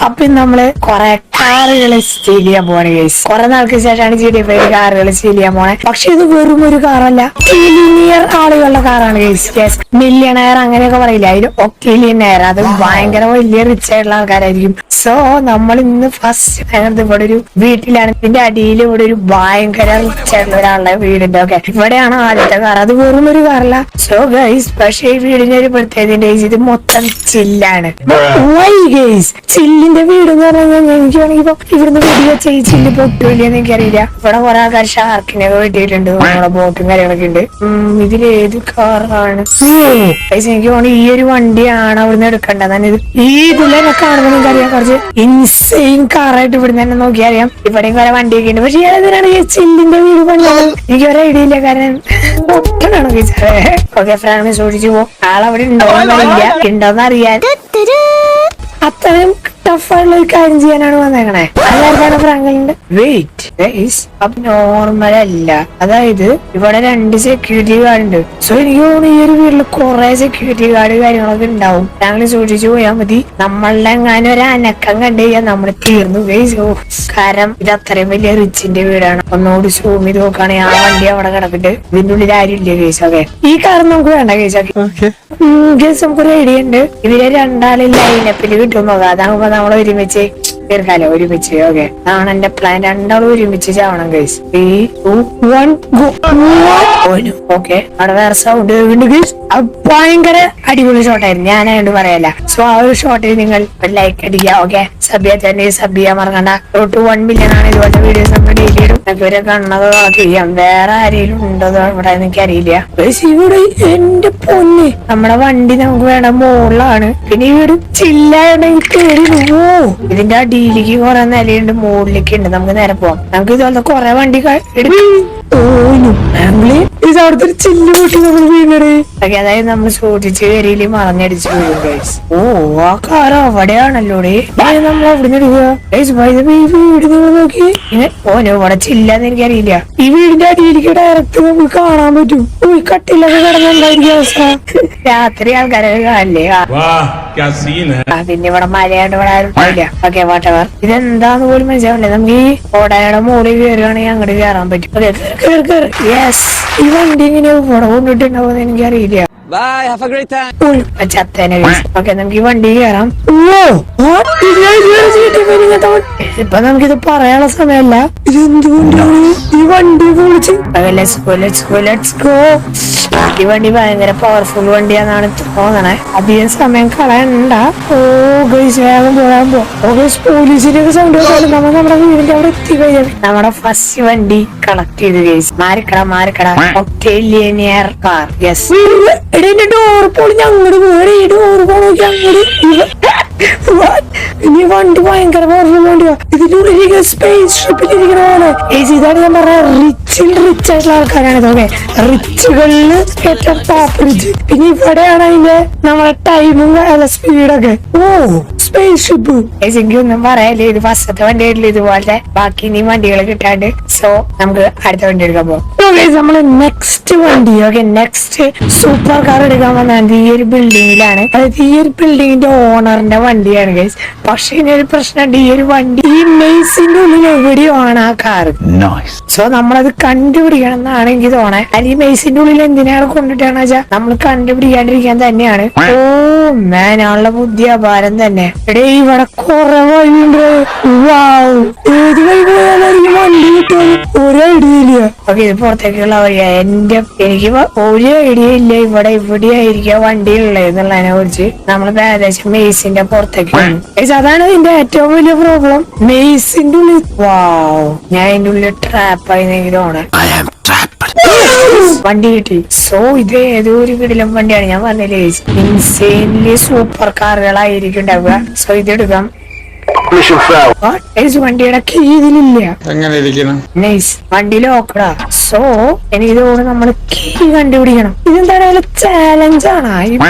അപ്പൊ നമ്മള് കൊറേ കാറുകൾ സ്റ്റീൽ ചെയ്യാൻ പോവാണ് ഗൈസ്. കുറെ നാൾക്ക് ശേഷമാണ് GT5 കാറുകൾ സ്റ്റീൽ ചെയ്യാൻ പോണേ. പക്ഷെ ഇത് വെറും ഒരു കാറല്ല, ഒക്ടീലിയർ ആളുകളുടെ കാറാണ് ഗൈസ്. മില്യണയർ അങ്ങനെയൊക്കെ പറയില്ല, അതിൽ ഒക്ടീലിയർ, അത് ഭയങ്കര വലിയ റിച്ച് ആയിട്ടുള്ള ആൾക്കാരായിരിക്കും. സോ നമ്മൾ ഇന്ന് ഫസ്റ്റ് ഇവിടെ ഒരു വീട്ടിലാണ്, ഇതിന്റെ അടിയിൽ ഇവിടെ ഒരു ഭയങ്കര റിച്ച് ആയിട്ടുള്ള ഒരാളുടെ വീടിന്റെ ഒക്കെ ഇവിടെയാണ് ആദ്യത്തെ കാർ. അത് വെറും ഒരു കാറല്ല. സോ ഗൈസ്, പക്ഷേ ഈ വീടിന്റെ ഒരു പ്രത്യേകത ഇത് മൊത്തം ചില്ലാണ്. Y guys? ചില്ലിന്റെ വീട് എന്ന് പറഞ്ഞാൽ എനിക്കാണെങ്കിൽ ഇപ്പൊ ഇവിടുന്ന് വെടി വെച്ച ഈ ചില്ല് പൊട്ടൂലെന്ന് എനിക്കറിയില്ല. ഇവിടെ കുറെ ആൾക്കാർ ഷാർക്കിനെ വെട്ടിയിട്ടുണ്ട്, നമ്മുടെ ബോട്ടും കാര്യങ്ങളൊക്കെ ഉണ്ട്. ഇതിലേത് കാറാണ് ഗൈസ്? എനിക്ക് തോന്നുന്നു ഈ ഒരു വണ്ടിയാണ് അവിടുന്ന് എടുക്കേണ്ടത്. ഈ ഇതിലൊക്കെ കാണുമ്പോൾ എനിക്കറിയാം കുറച്ച് ഇൻസെയിൻ കാറായിട്ട് ഇവിടുന്ന് തന്നെ നോക്കിയറിയാം. ഇവിടെയും കുറെ വണ്ടിയൊക്കെ ഉണ്ട്. പക്ഷെ ഏതിനാണ് ഈ ചില്ലിന്റെ വീട് പണിയത് എനിക്ക് ഒരു ഐഡിയ ഇല്ല. കാരണം പൊട്ടനാണ് ഗൈസ്. ഓക്കെ ഫ്രാമിനെ സൂക്ഷിച്ചു പോകും. ആളവിടെ ഉണ്ടോന്നറിയില്ല, ഉണ്ടോന്ന് അറിയാൻ അത്രയും ടഫായിട്ടുള്ള ഒരു കാര്യം ചെയ്യാനാണ് വന്നേക്കണേ. എല്ലാവർക്കാണ് ഫ്രാങ്കലിന്റെ വെയിറ്റ് അപ്പൊ നോർമൽ അല്ല. അതായത് ഇവിടെ 2 സെക്യൂരിറ്റി ഗാർഡ് ഉണ്ട്. സോ എനിക്ക് തോന്നുന്നു ഈ ഒരു വീട്ടിൽ കുറെ സെക്യൂരിറ്റി ഗാർഡ് കാര്യങ്ങളൊക്കെ ഉണ്ടാവും. ഫ്രാങ്കലിൽ സൂക്ഷിച്ചു പോയാൽ മതി. നമ്മളുടെ എങ്ങാനും ഒരു അനക്കം കണ്ടു കഴിഞ്ഞാൽ നമ്മള് തീർന്നു ഗൈസ്. കാരണം ഇത് അത്രയും വലിയ റിച്ചിന്റെ വീടാണ്. ഒന്നുകൂടി സൂം ചെയ്ത് നോക്കുകയാണെങ്കിൽ ആ വണ്ടി അവിടെ കിടക്കിട്ട് ഇതിന്റെ ഉള്ളിൽ ആരും ഇല്ല ഗൈസ്. ഓക്കെ, ഈ കാർ നമുക്ക് വേണ്ട ഗൈസ്. ഗൈസ് നമുക്കൊരു ഐഡിയ ഉണ്ട്. ഇവരെ രണ്ടാളിൽ ലൈനപ്പിൽ കിട്ടും നോക്കാം. അതാകുമ്പോ നമ്മൾ ഒരുമിച്ച് തീർക്കാലോ, ഒരുമിച്ച്. ഓക്കെ, അതാണ് എന്റെ പ്ലാൻ. രണ്ടാളും ഒരുമിച്ച് ചാവണം ഗൈസ്. 3, 2, 1 ഗോ. ഓക്കെ, അവിടെ വേറെ സൗണ്ട് ഗൈസ്. ഭയങ്കര അടിപൊളി ഷോട്ടായിരുന്നു, ഞാനായോണ്ട് പറയല്ല. സോ ആ ഒരു ഷോട്ടിൽ നിങ്ങൾ ലൈക്ക് അടിക്കുക. ഓക്കെ, സബ് ചെയ്യാൻ മറക്കണ്ട. 1 മില്യൺ ആണ് ഇതുപോലത്തെ വീഡിയോസ് നമ്മൾ ഡെയിലി ഇടും. ഇവരെ കണ്ണത് ചെയ്യാം. വേറെ ആരെങ്കിലും ഉണ്ടോ ഇവിടെ എനിക്കറിയില്ല. ഇവിടെ എന്റെ പൊന്ന്, നമ്മുടെ വണ്ടി നമുക്ക് വേണ്ട മുകളിലാണ്. പിന്നെ ഈ വീട് ചില്ലായോണ്ടെങ്കിൽ കേറി ഇതിന്റെ അടിയിലേക്ക് കുറെ നിലയുണ്ട്, മുകളിലേക്ക് ഉണ്ട്. നമുക്ക് നേരെ പോവാം. നമുക്ക് ഇതുപോലത്തെ കുറെ വണ്ടി അവിടുത്തെ ഒരു ചില്ല് കൂട്ടി നമ്മൾ വീണത്. അതായത് നമ്മൾ സൂക്ഷിച്ച് കയറിയില് മറഞ്ഞടിച്ച് വീഴും ഗൈസ്. ആ കാർ അവിടെയാണല്ലോടെ. നമ്മൾ അവിടുന്ന് എടുക്കുക. ഈ വീട് നിങ്ങൾ നോക്കി. ഇവിടെ ചില്ലാന്ന് എനിക്കറിയില്ല. ഈ വീടിന്റെ അടിയിലേക്ക് ഡയറക്റ്റ് നമുക്ക് കാണാൻ പറ്റും. കട്ടിലൊക്കെ കിടന്നുണ്ടായിരിക്കും അവസ്ഥ. രാത്രി ആൾക്കാരൊക്കെ കാണില്ലേ. പിന്നെ ഇവിടെ മലയാണ്ട് ഇവിടെ ആരും ഇല്ല. Okay, whatever. ഇതെന്താന്ന് പോലും മനസ്സിലാവില്ലേ. നമുക്ക് ഈ ഓടയുടെ മുകളിൽ കയറുകയാണെങ്കിൽ അങ്ങോട്ട് കയറാൻ പറ്റും. യെസ്, ഈ വണ്ടി ഇങ്ങനെ ഇവിടെ കൊണ്ടിട്ടുണ്ടാവുമെന്ന് എനിക്കറിയില്ല. ഓക്കെ, നമുക്ക് ഈ വണ്ടി കയറാം. ഇപ്പൊ നമുക്കിത് പറയാനുള്ള സമയമല്ല. ഇതെന്തുകൊണ്ടാണ് ഈ വണ്ടി വിളിച്ച്? ഈ വണ്ടി ഭയങ്കര പവർഫുൾ വണ്ടിയാണെന്നാണ് തോന്നണേ. അധികം സമയം കളയണ്ട. വേഗം പോകാൻ പോലീസിന്റെ സൗണ്ട് നമ്മൾ നമ്മുടെ വീടിന്റെ അവിടെ എത്തി കഴിഞ്ഞാൽ നമ്മുടെ ഫസ്റ്റ് വണ്ടി കളക്ട് ചെയ്ത് ഗൈസ്. മാറിക്കട ഒക്ടീലിയർ കാർ. യെസ്, എന്റെ ഡോർ പൊളിഞ്ഞ് അങ്ങോട്ട് പോയി. ഡോർ പോണോക്കി അങ്ങോട്ട്. ഇനി വണ്ടി ഭയങ്കര പവർഫുൾ വണ്ടിയാ. ഇതിനുള്ളിൽ സ്പേസ് ഷിപ്പിലിരിക്കണ പോലെ. ഇതാണ് ഞാൻ പറഞ്ഞ റിച്ച് ആയിട്ടുള്ള ആൾക്കാരാണ് ഇതൊക്കെ. റിച്ചുകളില് ഏറ്റവും ടോപ്പ് റിച്ച്. പിന്നെ ഇവിടെയാണ് അതിന്റെ നമ്മുടെ ടൈമും സ്പീഡൊക്കെ. സ്പേസ് ഷിപ്പ് എനിക്കൊന്നും പറയല്ലേ. ഇത് ഫസ്റ്റത്തെ വണ്ടി ആയിട്ടില്ല ഇതുപോലത്തെ. ബാക്കി ഇനി വണ്ടികൾ കിട്ടാണ്ട്. സോ നമുക്ക് അടുത്ത വണ്ടി എടുക്കാൻ പോകും. നമ്മള് നെക്സ്റ്റ് വണ്ടി. ഓക്കെ, നെക്സ്റ്റ് സൂപ്പർ കാർ എടുക്കാൻ വന്നത് ഈ ഒരു ബിൽഡിങ്ങിലാണ്. അതായത് ഈ ഒരു ബിൽഡിങ്ങിന്റെ ഓണറിന്റെ വണ്ടിയാണ് ഗൈസ്. പക്ഷെ ഇതിനൊരു പ്രശ്നമുണ്ട്. ഈ ഒരു വണ്ടി ഈ മെയ്സിന്റെ ഉള്ളിൽ എവിടെയോ ആണ് ആ കാർ. സോ നമ്മളത് കണ്ടുപിടിക്കണം എന്നാണ് എനിക്ക് തോന്നണേ. അത് ഈ മെയ്സിന്റെ ഉള്ളിൽ എന്തിനാണ് കൊണ്ടിട്ടാണ് വെച്ചാൽ നമ്മൾ കണ്ടുപിടിക്കാണ്ടിരിക്കാൻ തന്നെയാണ്. ആളുടെ ബുദ്ധി അപാരം തന്നെ. എടേ, ഇവിടെ കുറെ വഴിയുണ്ട്. ഏത് വഴി പോയാലും വണ്ടി കിട്ടും, ഒരു ഐഡിയ ഇല്ല. ഓക്കെ, ഇത് പുറത്തേക്കുള്ള വഴിയാ. എനിക്ക് ഒരു ഐഡിയ ഇല്ല ഇവിടെ ആയിരിക്കും വണ്ടി ഉള്ളത് എന്നുള്ളതിനെ കുറിച്ച്. നമ്മൾ ഏകദേശം മെയ്സിന്റെ പുറത്തേക്ക്. അതാണ് ഇതിന്റെ ഏറ്റവും വലിയ പ്രോബ്ലം. മെയ്സിന്റെ ഉള്ളിൽ ഞാൻ അതിന്റെ ഉള്ളിൽ ട്രാപ്പായി തോന്നണേ. വണ്ടി കിട്ടി. സോ ഇത് ഏതോ ഒരു കിടിലം വണ്ടിയാണ്. ഞാൻ പറഞ്ഞില്ലേ, ഇൻസെയിൻലി സൂപ്പർ കാറുകളായിരിക്കും ഉണ്ടാവുക. സോ ഇതെടുക്കാം. വണ്ടിയുടെ കീ ഇതിലില്ല. എങ്ങനെ ഇരിക്കണം? നൈസ്, വണ്ടി ലോക്കടാ. സോ എനിക്ക് തോന്നുന്നു നമ്മള് കീ കണ്ടുപിടിക്കണം. ഇതെന്തായാലും ചാലഞ്ചാണ്.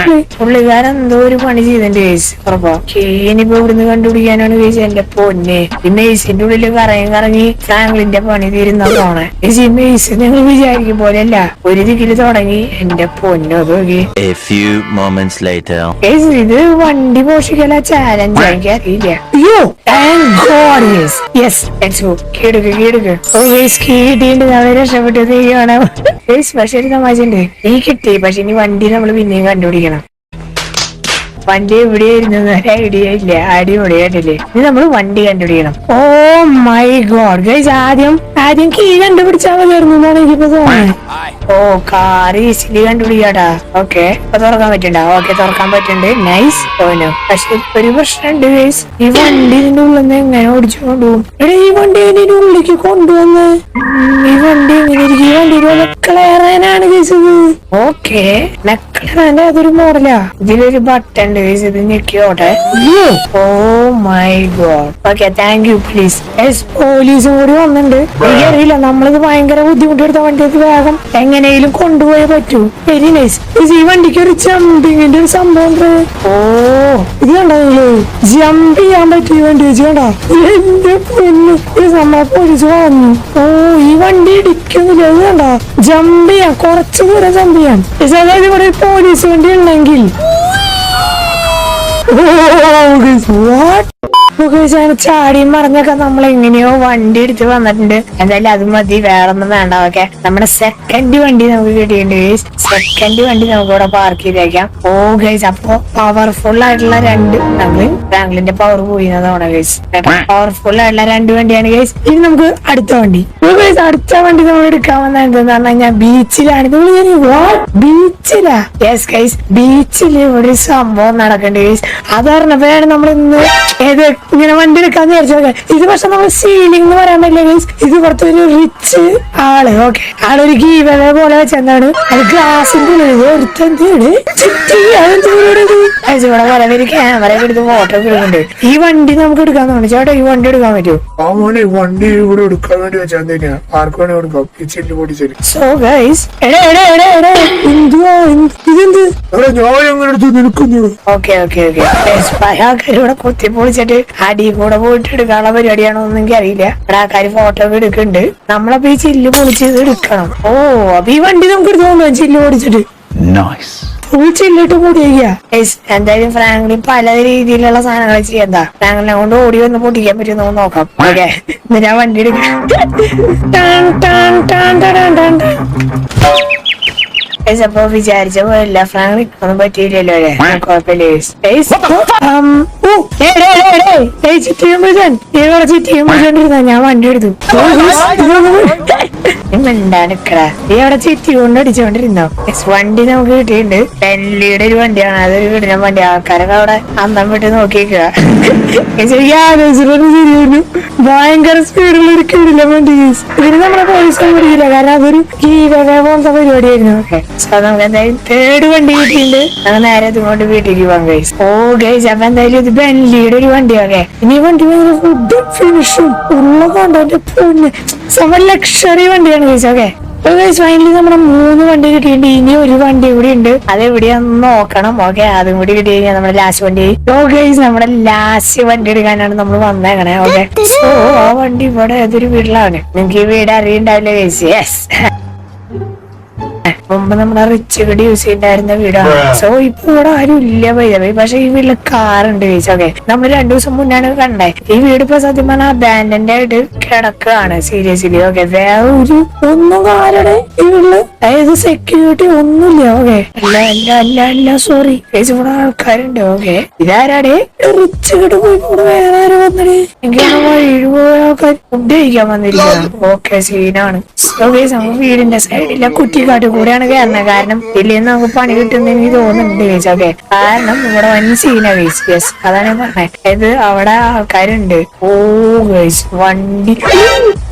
പുള്ളിക്കാരൻ എന്തോ ഒരു പണി ചെയ്തിട്ടുണ്ട് കേസ്. ഉറപ്പാ കീനിപ്പോ ഇവിടുന്ന് കണ്ടുപിടിക്കാനാണ് കേസ്. എന്റെ പൊന്നെ, ഈ മെയ്സിന്റെ ഉള്ളില് കറങ്ങി ഫ്രാങ്ക്ലിന്റെ പണി തീരുന്നതാണ്. ഈ മെയ്സ് നിങ്ങൾ വിചാരിക്കും പോലെയല്ല, ഒരു ദിക്കില് തുടങ്ങി. എന്റെ പൊന്നോ നോക്കി. ഇത് വണ്ടി പോഷിക്കല ചാലഞ്ച് എനിക്ക് അറിയില്ല. അയ്യോ രക്ഷപ്പെട്ടത് പക്ഷെ ഒരു തമാശയുണ്ട്. ഈ കിട്ടി, പക്ഷെ ഇനി വണ്ടി നമ്മൾ പിന്നെയും കണ്ടുപിടിക്കണം. വണ്ടി എവിടെയായിരുന്നു ഐഡിയ ഇല്ല. അടിപൊളിയായിട്ടില്ലേ? ഇനി നമ്മൾ വണ്ടി കണ്ടുപിടിക്കണം. ഓ മൈ ഗോഡ് ഗൈസ്, ആദ്യം കീ കണ്ടുപിടിച്ചാൽ മതിയായിരുന്നു എന്നാണ് എനിക്കിപ്പോ തോന്നുന്നത്. ഓ, കാർ ഈസിലി കണ്ടുപിടിക്കാട്ടാ. ഓക്കെ, ഇപ്പൊ തുറക്കാൻ പറ്റണ്ട. ഓക്കെ, തുറക്കാൻ പറ്റുന്നുണ്ട്. നൈസ്. ഓനോ, പക്ഷെ ഒരു പ്രശ്നമുണ്ട് ഗൈസ്. ഈ വണ്ടി ഇതിന്റെ ഉള്ളിൽ നിന്ന് എങ്ങനെ ഓടിച്ചു കൊണ്ടുപോകും? എടാ, ഈ വണ്ടി ഇതിന്റെ ഉള്ളിലേക്ക് കൊണ്ടുവന്ന് ഈ വണ്ടി എങ്ങനെ ഇരിക്കും? ഈ വണ്ടി മെക്ലറനാണ് ഗൈസ് ഇത്. ഓക്കെ, മെക്ലറന്റെ അതൊരു മോഡലാ. ഇതിലൊരു ബട്ടൺ ഉണ്ട് ഗൈസ്, ഇത് ഞെക്കിയോട്ടെ. Oh my God. Okay, thank you please. പോലീസും കൂടി വന്നിട്ടുണ്ട്. എനിക്കറിയില്ല, നമ്മളിത് ഭയങ്കര ബുദ്ധിമുട്ടെടുത്ത വണ്ടിയൊക്കെ വേഗം എങ്ങനെയും കൊണ്ടുപോയേ പറ്റൂ. Very nice. ഈ വണ്ടിക്ക് ഒരു ജമ്പിങ്ങിന്റെ ഒരു സംഭവം. ഓ, ഇത് കണ്ടോ നിങ്ങള്? ജമ്പ് ചെയ്യാൻ പറ്റും ഈ വണ്ടി വെച്ച്. കണ്ടാ? എന്റെ പൊന്നു, നമ്മളെ പോലീസ് വന്നു. ഓ, ഈ വണ്ടി ഇടിക്കുന്നില്ല. ഇത് കണ്ടാ? ജമ്പ് ചെയ്യാം, കുറച്ചു ദൂരം ജമ്പ് ചെയ്യാം. അതായത് ഇവിടെ പോലീസ് വണ്ടി ഉണ്ടെങ്കിൽ ചാടിയും മറിഞ്ഞൊക്കെ നമ്മൾ എങ്ങനെയോ വണ്ടി എടുത്ത് വന്നിട്ടുണ്ട്. എന്തായാലും അത് മതി, വേറൊന്നും വേണ്ട. ഓക്കെ, നമ്മുടെ സെക്കൻഡ് വണ്ടി നമുക്ക് കിട്ടിയിട്ടുണ്ട് ഗൈസ്. സെക്കൻഡ് വണ്ടി നമുക്ക് ഇവിടെ പാർക്ക് ചെയ്തേക്കാം. ഓ ഗൈസ്, അപ്പൊ പവർഫുൾ ആയിട്ടുള്ള രണ്ട്, നമ്മള് ഫ്രാങ്ക്ലിന്റെ പവർ പോയിരുന്നതാണ് ഗൈസ്. പവർഫുൾ ആയിട്ടുള്ള രണ്ട് വണ്ടിയാണ് ഗൈസ്. ഇനി നമുക്ക് അടുത്ത വണ്ടി. ഗൈസ്, അടുത്ത വണ്ടി നമ്മൾ എടുക്കാൻ വന്ന എന്താന്ന് പറഞ്ഞു കഴിഞ്ഞാൽ ബീച്ചിലാണ്. ബീച്ചിലാ? യെസ് ഗൈസ്, ബീച്ചിൽ ഒരു സംഭവം നടക്കണ്ട് ഗൈസ്. അത് പറഞ്ഞപ്പോഴാണ് നമ്മൾ ഇന്ന് ഏത് ഇങ്ങനെ വണ്ടി എടുക്കാന്ന് വിചാരിച്ചോക്കെ. ഇത് പക്ഷെ നമ്മൾ സീലിംഗ് എന്ന് പറയാൻ പറ്റില്ല ഗൈസ്. ഇത് പുറത്തൊരു റിച്ച് ആള്. ഓക്കെ, ആളൊരു ഗീവേ പോലെ വെച്ചെന്താണ് അത് ഗ്ലാസിന്റെ ഉള്ളിൽ ഒരുത്തന്തിയുടെ ഇവിടെ കുറെ പേര് ക്യാമറ എടുത്ത് ഫോട്ടോ എടുക്കുന്നുണ്ട്. ഈ വണ്ടി നമുക്ക് എടുക്കാൻ തോന്നി. ചേട്ടാ, ഈ വണ്ടി എടുക്കാൻ പറ്റുമോ? ആ മോനെ, വണ്ടി ഇവിടെ എടുക്കാൻ വേണ്ടി വെച്ചാൽ തന്നെയാ. ആർക്ക് വേണേ കൊടുക്കാം. കിച്ചണിൽ പൊടി ശരി. സോ ഗൈസ്, എന്തുവാ ഇതെന്ത്? ഞാൻ എങ്ങനെ എടുത്ത് നിൽക്കുന്നു? ഓക്കെ ഇവിടെ കുത്തി പൊളിച്ചിട്ട് അടി കൂടെ പോയിട്ട് എടുക്കാനുള്ള പരിപാടിയാണോ എന്ന് എനിക്ക് അറിയില്ല. ഇവിടെ ആൾക്കാർ ഫോട്ടോ ഒക്കെ എടുക്കുന്നുണ്ട്. നമ്മളപ്പോ ഈ ചില്ല് പൊളിച്ചത് എടുക്കണം. ഓ, അപ്പൊ ഈ വണ്ടി നമുക്ക് എടുത്ത് കൊണ്ടുപോകാം ചില്ല് പൊളിച്ചിട്ട്. ചില്ലിട്ട് പൊടിയാ. എന്തായാലും ഫ്രാങ്ക്ലിൻ പല രീതിയിലുള്ള സാധനങ്ങൾ ചെയ്യാ. ഫ്രാങ്ക്ലിനെ കൊണ്ട് ഓടി വന്ന് പൊട്ടിക്കാൻ പറ്റുമോ നോക്കാം. ഓക്കെ, എന്നിട്ട് ഞാൻ വണ്ടി എടുക്കാം. അപ്പൊ വിചാരിച്ച പോലല്ല, ഫ്രാങ്ക്ലിൻ ഒന്നും പറ്റിയില്ലല്ലോ അല്ലേ? കുഴപ്പമില്ല. ഞാൻ വണ്ടി എടുത്തു. മിണ്ടാനിക്കടാ, നീ അവിടെ ചുറ്റി കൊണ്ട് അടിച്ചോണ്ടിരുന്നോ? വണ്ടി നമുക്ക് കിട്ടിയിട്ടുണ്ട്. ബെൻലിയുടെ ഒരു വണ്ടിയാണ്. അതൊരു കിടിലൻ വണ്ടി. ആൾക്കാരൊക്കെ അവിടെ അന്തം വിട്ട് നോക്കിയിരിക്കുക. ഭയങ്കര സ്പീഡുള്ള ഒരു കിടിലൻ വണ്ടി. ഇതിന് നമ്മളെ പോലീസ് പിടിക്കില്ല, കാരണം അതൊരു ഗീവേ പോലത്തെ പരിപാടിയായിരുന്നു. ഓക്കെ, സോ നമുക്ക് എന്തായാലും തേർഡ് വണ്ടി കിട്ടിയിട്ടുണ്ട്. നമുക്ക് നേരെ ഇതുകൊണ്ട് വീട്ടിലേക്ക് പോകാം ഗൈസ്. ഓ ഗൈസ്, അപ്പൊ എന്തായാലും ഇത് ബെൻലിയുടെ ഒരു വണ്ടിയൊക്കെ. ഇനി വണ്ടി ഫുഡ് ഫിനിഷും ഉള്ള കൊണ്ടോ ലക്ഷറി വണ്ടിയാണ് ഗൈസ്. ഓക്കെ, ഫൈനലി നമ്മുടെ 3 വണ്ടി കിട്ടിയിട്ടുണ്ട്. ഇനി ഒരു വണ്ടി കൂടി ഉണ്ട്, അതെവിടെയാന്ന് നോക്കണം. ഓക്കെ, അതും കൂടി കിട്ടി കഴിഞ്ഞാൽ നമ്മുടെ ലാസ്റ്റ് വണ്ടി. ഗൈസ്, നമ്മുടെ ലാസ്റ്റ് വണ്ടി എടുക്കാനാണ് നമ്മൾ വന്നേക്കണേ. ഓക്കെ, സോ ആ വണ്ടി ഇവിടെ ഏതൊരു വീട്ടിലാണ്. നിങ്ങൾക്ക് ഈ വീട് അറിയണ്ടാവില്ല ഗൈസ്. യെസ്, മുമ്പ് നമ്മുടെ റിച്ച് വീട് യൂസ് ചെയ്തിട്ടുണ്ടായിരുന്ന വീടാണ്. സോ ഇപ്പൊ ഇവിടെ ആരും ഇല്ല പൈതവേ. പക്ഷെ ഈ വീട്ടില് കാറുണ്ട് ഗൈസ്. ഓക്കെ, നമ്മൾ 2 ദിവസം മുന്നാണ് കണ്ടേ. ഈ വീട് ഇപ്പൊ സത്യം പറഞ്ഞാൽ അബാൻഡന്റ് ആയിട്ട് കിടക്കുകയാണ് സീരിയസ്ലി. ഓക്കെ, വേറെ ഒന്നും കാരുടെ ഈ വീട്ടില്, അതായത് സെക്യൂരിറ്റി ഒന്നുമില്ല. ഓക്കെ, അല്ല സോറി ഗൈസ്, ഇവിടെ ആൾക്കാരുണ്ട്. ഓക്കെ, ഇതാരാടേ? റിച്ച് വീട് പോയി വേറെ ആരും വന്നടേ. എനിക്ക് വഴി പോയ ആൾക്കാർ ഫുഡ് കഴിക്കാൻ വന്നിരിക്കണം. ഓക്കെ, സീനാണ്. സോ ഗൈസ്, നമുക്ക് വീടിന്റെ സൈഡിലെ കുറ്റിക്കാട്ട് കൂടെയാണ് കയറുന്നത്. കാരണം ഇല്ലെന്ന് നമുക്ക് പണി കിട്ടുന്ന എനിക്ക് തോന്നുന്നുണ്ട് ഗൈസ്. ഓക്കെ, കാരണം ഇവിടെ വൻ സീന ഗൈസ്. യെസ്, അതാണ് ഞാൻ പറഞ്ഞത്. അതായത് അവിടെ ആൾക്കാരുണ്ട്. ഓ ഗൈസ്, വണ്ടി.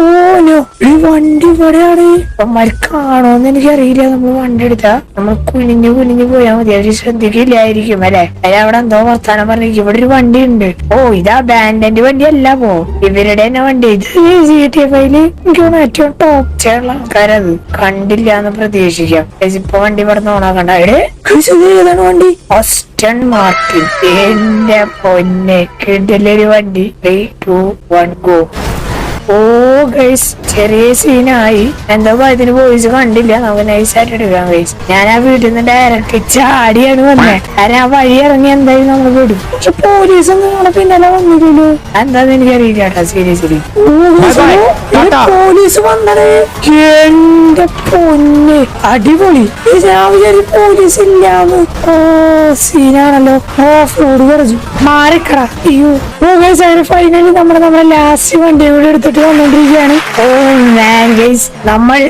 ഓ പോലോ ഈ വണ്ടി ഇവിടെയാണ്. അവന്മാര് കാണുമെന്ന് എനിക്കറിയില്ല. നമ്മള് വണ്ടി എടുത്താ നമ്മൾ കുനിഞ്ഞു പോയാൽ മതി, അവര് ശ്രദ്ധിക്കില്ലായിരിക്കും അല്ലെ. അവിടെ എന്തോ വർത്താനം പറഞ്ഞിരിക്കും. ഇവിടെ ഒരു വണ്ടി ഉണ്ട്. ഓ ഇതാ ബാൻഡിന്റെ വണ്ടി അല്ല പോ, ഇവരുടെ തന്നെ വണ്ടി. ഇത് GTA 5 എനിക്ക് ഏറ്റവും ടോപ്പ് ചേർന്ന ആൾക്കാരത് കണ്ടില്ല എന്ന് പ്രതീക്ഷിക്കാം. ഇപ്പൊ വണ്ടി ഇവിടെ ഓണാക്കണ്ട. ഏതാണ് വണ്ടി? Aston Martin. എന്റെ പൊന്നെ കിടലൊരു വണ്ടി. 3, 2, 1 ഗോ. ഓ ഗൈസ് ചെറിയ സീനായി. എന്തോ ഇതിന് വോയിസ് കണ്ടില്ല. നമുക്ക് നൈസായിട്ട് എടുക്കാം ഗൈസ്. ഞാൻ ആ വീട്ടിൽ നിന്ന് ഡയറക്റ്റ് ചാടിയാണ് വന്നേ. കാരണം ആ വഴി ഇറങ്ങി എന്തായാലും നമ്മൾ വിടും. പക്ഷെ പോലീസ് ഒന്നും നമ്മളെ പിന്നാലെ വന്നില്ലല്ലോ. എന്താന്ന് എനിക്കറിയില്ല കേട്ടോ സീരിയസ്ലി. പോലീസ് വന്നത് എന്റെ പൊന്നെ അടിപൊളി. ഞാൻ വിചാരിച്ചു പോലീസ് ഇല്ലാന്ന്. ഓ സീനാണല്ലോ. ഓഫ് റോഡ് കുറച്ചു മാറിക്കട. അയ്യോ ഓ ഗൈസ് അങ്ങനെ ഫൈനലി നമ്മളെ ലാസ്റ്റ് വണ്ടി കൂടെ എടുത്തിട്ട് വന്നോണ്ടിരിക്കുകയാണ്. ഓ മാൻ ഗൈസ് നമ്മൾ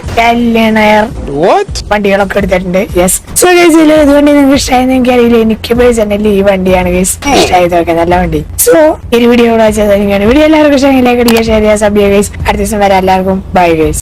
വണ്ടികളൊക്കെ എടുത്തിട്ടുണ്ട്. യെസ് സോ ഗൈസ് ഇത് വണ്ടി നിങ്ങൾക്ക് ഇഷ്ടമായെന്ന് എനിക്കറിയില്ല. എനിക്ക് പേഴ്സണലി ഈ വണ്ടിയാണ് ഗൈസ് ഇഷ്ടമായതൊക്കെ നല്ല വണ്ടി. സോ ഈ വീഡിയോ ഇവിടെ വെച്ചത് വീഡിയോ എല്ലാവർക്കും ഇഷ്ടമെങ്കിൽ ലൈക്ക് അടിക്കുക, ഷെയർ ചെയ്യുക, സബ് ചെയ്യുക ഗൈസ്. അടുത്ത ദിവസം വരെ എല്ലാവർക്കും ബൈ ഗൈസ്.